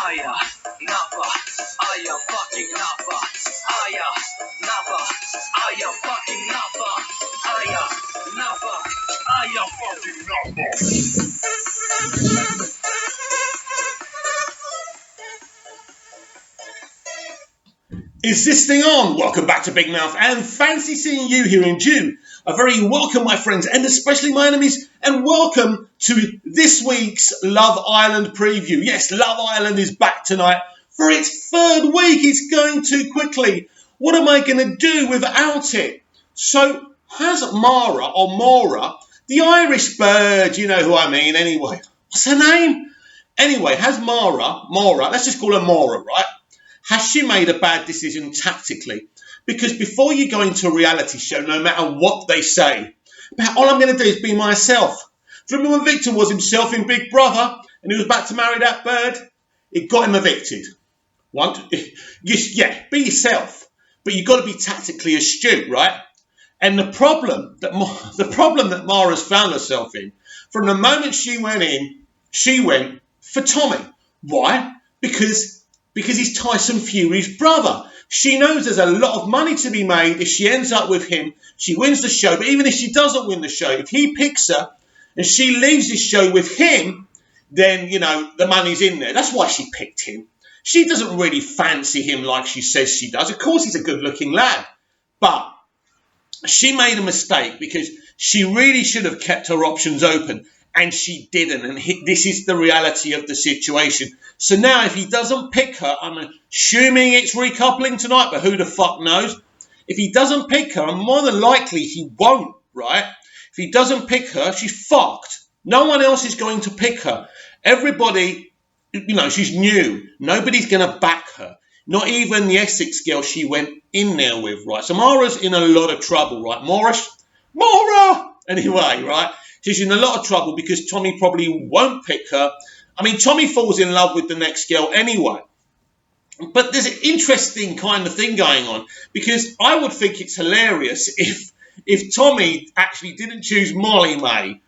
Aya, Napa, Aya, fucking Napa, Aya, Napa, Aya, fucking Napa, Aya, Napa, Aya, fucking Napa. Is this thing on? Welcome back to Big Mouth, and fancy seeing you here in June. A very welcome, my friends, and especially my enemies, and welcome to this week's Love Island preview. Yes, Love Island is back tonight for its third week. It's going too quickly. What am I going to do without it? So, has Mara, or Maura, the Irish bird, you know who I mean anyway. What's her name? Anyway, has Maura, let's just call her Maura, right? Has she made a bad decision tactically? Because before you go into a reality show, no matter what they say, all I'm going to do is be myself. Do you remember when Victor was himself in Big Brother and he was about to marry that bird? It got him evicted. Be yourself. But you've got to be tactically astute, right? And the problem that Mara's found herself in, from the moment she went in, she went for Tommy. Why? Because he's Tyson Fury's brother. She knows there's a lot of money to be made if she ends up with him. She wins the show, but even if she doesn't win the show, if he picks her and she leaves this show with him, then, you know, the money's in there. That's why she picked him. She doesn't really fancy him like she says she does. Of course, he's a good-looking lad, but she made a mistake because she really should have kept her options open. And she didn't, and this is the reality of the situation. So now if he doesn't pick her, I'm assuming it's recoupling tonight, but who the fuck knows? If he doesn't pick her, and more than likely he won't, right? If he doesn't pick her, she's fucked. No one else is going to pick her. Everybody, you know, she's new. Nobody's going to back her. Not even the Essex girl she went in there with, right? So Mara's in a lot of trouble, right? Maura! Anyway, right? She's in a lot of trouble because Tommy probably won't pick her. I mean, Tommy falls in love with the next girl anyway. But there's an interesting kind of thing going on because I would think it's hilarious if Tommy actually didn't choose Molly-Mae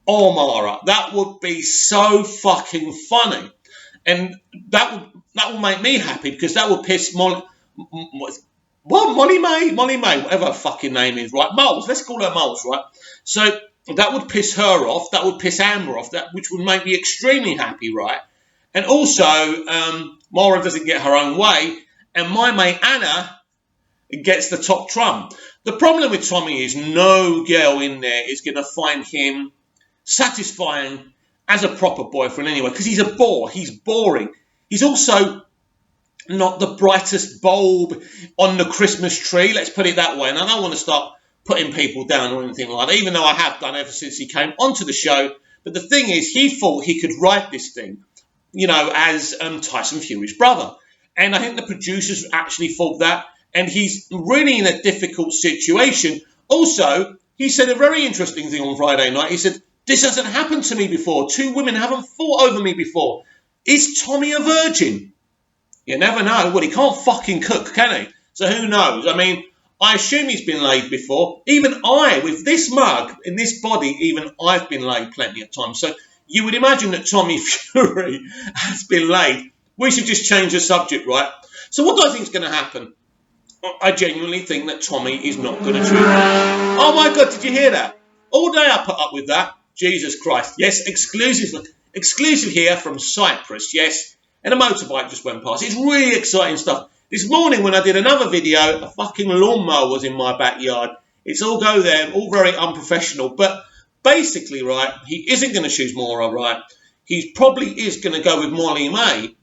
or Mara. That would be so fucking funny. And that would make me happy because that would piss Molly-Mae, whatever her fucking name is, right? Moles, let's call her Moles, right? So that would piss her off. That would piss Amber off. Which would make me extremely happy, right? And also, Maura doesn't get her own way, and my mate Anna gets the top trump. The problem with Tommy is no girl in there is going to find him satisfying as a proper boyfriend anyway, because he's a bore. He's boring. He's also not the brightest bulb on the Christmas tree. Let's put it that way. And I don't want to start putting people down or anything like that, even though I have done ever since he came onto the show. But the thing is, he thought he could write this thing, you know, as Tyson Fury's brother. And I think the producers actually thought that, and he's really in a difficult situation. Also, he said a very interesting thing on Friday night. He said, this hasn't happened to me before. 2 women haven't fought over me before. Is Tommy a virgin? You never know. Well, he can't fucking cook, can he? So who knows? I mean, I assume he's been laid before. Even I, with this mug, in this body, even I've been laid plenty of times. So you would imagine that Tommy Fury has been laid. We should just change the subject, right? So what do I think is going to happen? I genuinely think that Tommy is not going to choose. Oh my God, did you hear that? All day I put up with that. Jesus Christ. Yes, exclusive here from Cyprus, yes. And a motorbike just went past. It's really exciting stuff. This morning when I did another video, a fucking lawnmower was in my backyard. It's all go there, all very unprofessional. But basically, right, he isn't going to choose Maura, right? He probably is going to go with Molly-Mae.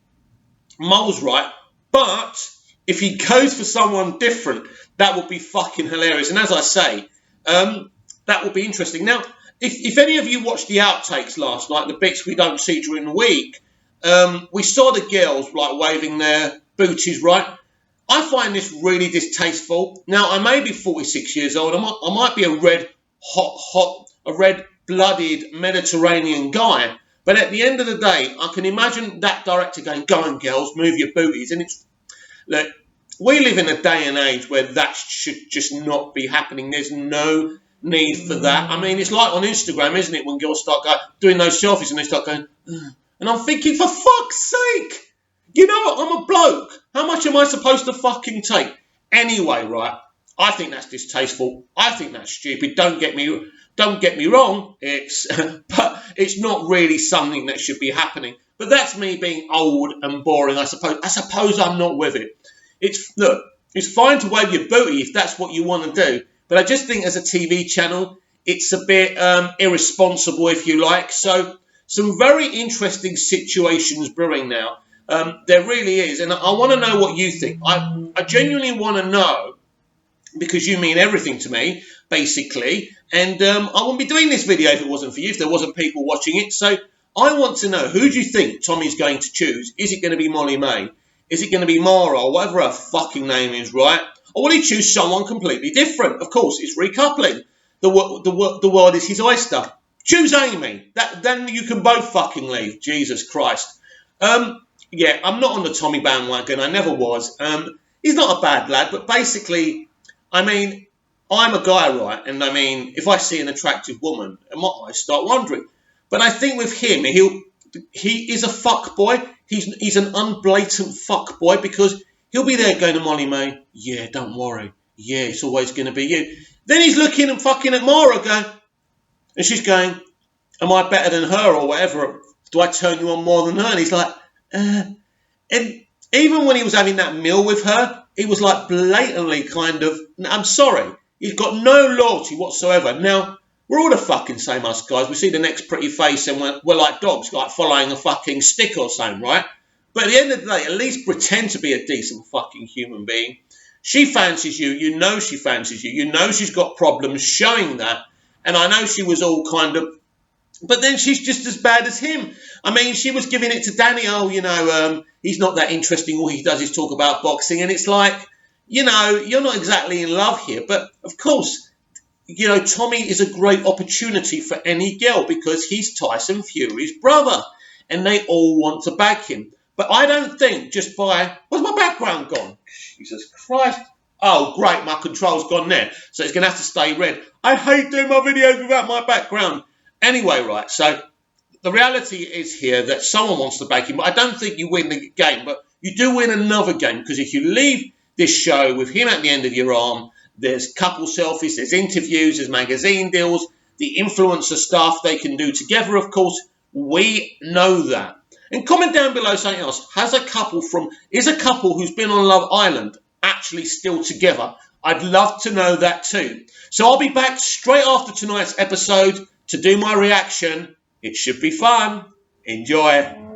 Mole's right. But if he goes for someone different, that would be fucking hilarious. And as I say, that would be interesting. Now, if any of you watched the outtakes last night, the bits we don't see during the week, we saw the girls like waving their booties, right? I find this really distasteful. Now, I may be 46 years old. I might be a red-blooded Mediterranean guy. But at the end of the day, I can imagine that director going, go on, girls, move your booties. And it's, look, we live in a day and age where that should just not be happening. There's no need for that. I mean, it's like on Instagram, isn't it, when girls start doing those selfies and they start going, ugh. And I'm thinking, for fuck's sake, You know what? I'm a bloke. How much am I supposed to fucking take? Anyway, right? I think that's distasteful. I think that's stupid. Don't get me wrong. But it's not really something that should be happening. But that's me being old and boring, I suppose. I suppose I'm not with it. It's fine to wave your booty if that's what you want to do. But I just think as a TV channel, it's a bit irresponsible, if you like. So some very interesting situations brewing now. There really is. And I want to know what you think. I genuinely want to know, because you mean everything to me, basically. And I wouldn't be doing this video if it wasn't for you, if there wasn't people watching it. So I want to know, who do you think Tommy's going to choose? Is it going to be Molly-Mae? Is it going to be Mara, or whatever her fucking name is, right? Or will he choose someone completely different? Of course, it's recoupling. The world is his oyster. Choose Amy. Then you can both fucking leave. Jesus Christ. Yeah, I'm not on the Tommy bandwagon. I never was. He's not a bad lad, but basically, I mean, I'm a guy, right? And I mean, if I see an attractive woman, I start wondering. But I think with him, he is a fuck boy. He's an unblatant fuck boy, because he'll be there going to Molly-Mae. Yeah, don't worry. Yeah, it's always going to be you. Then he's looking and fucking at Mara going, and she's going, am I better than her or whatever? Do I turn you on more than her? And he's like, and even when he was having that meal with her, he was like blatantly kind of, I'm sorry, he's got no loyalty whatsoever. Now, we're all the fucking same, us guys. We see the next pretty face and we're like dogs, like following a fucking stick or something, right? But at the end of the day, at least pretend to be a decent fucking human being. She fancies you. You know she fancies you. You know she's got problems showing that. And I know she was all kind of, but then she's just as bad as him. I mean, she was giving it to Danny. Oh, he's not that interesting. All he does is talk about boxing. And it's like, you're not exactly in love here. But of course, Tommy is a great opportunity for any girl, because he's Tyson Fury's brother. And they all want to back him. But I don't think just by, where's my background gone? Jesus Christ. Oh, great, my control's gone there. So it's going to have to stay red. I hate doing my videos without my background. Anyway, right, so the reality is here that someone wants to back him. But I don't think you win the game, but you do win another game. Because if you leave this show with him at the end of your arm, there's couple selfies, there's interviews, there's magazine deals, the influencer stuff they can do together, of course. We know that. And comment down below something else. Is a couple who's been on Love Island actually still together? I'd love to know that too. So I'll be back straight after tonight's episode to do my reaction. It should be fun. Enjoy.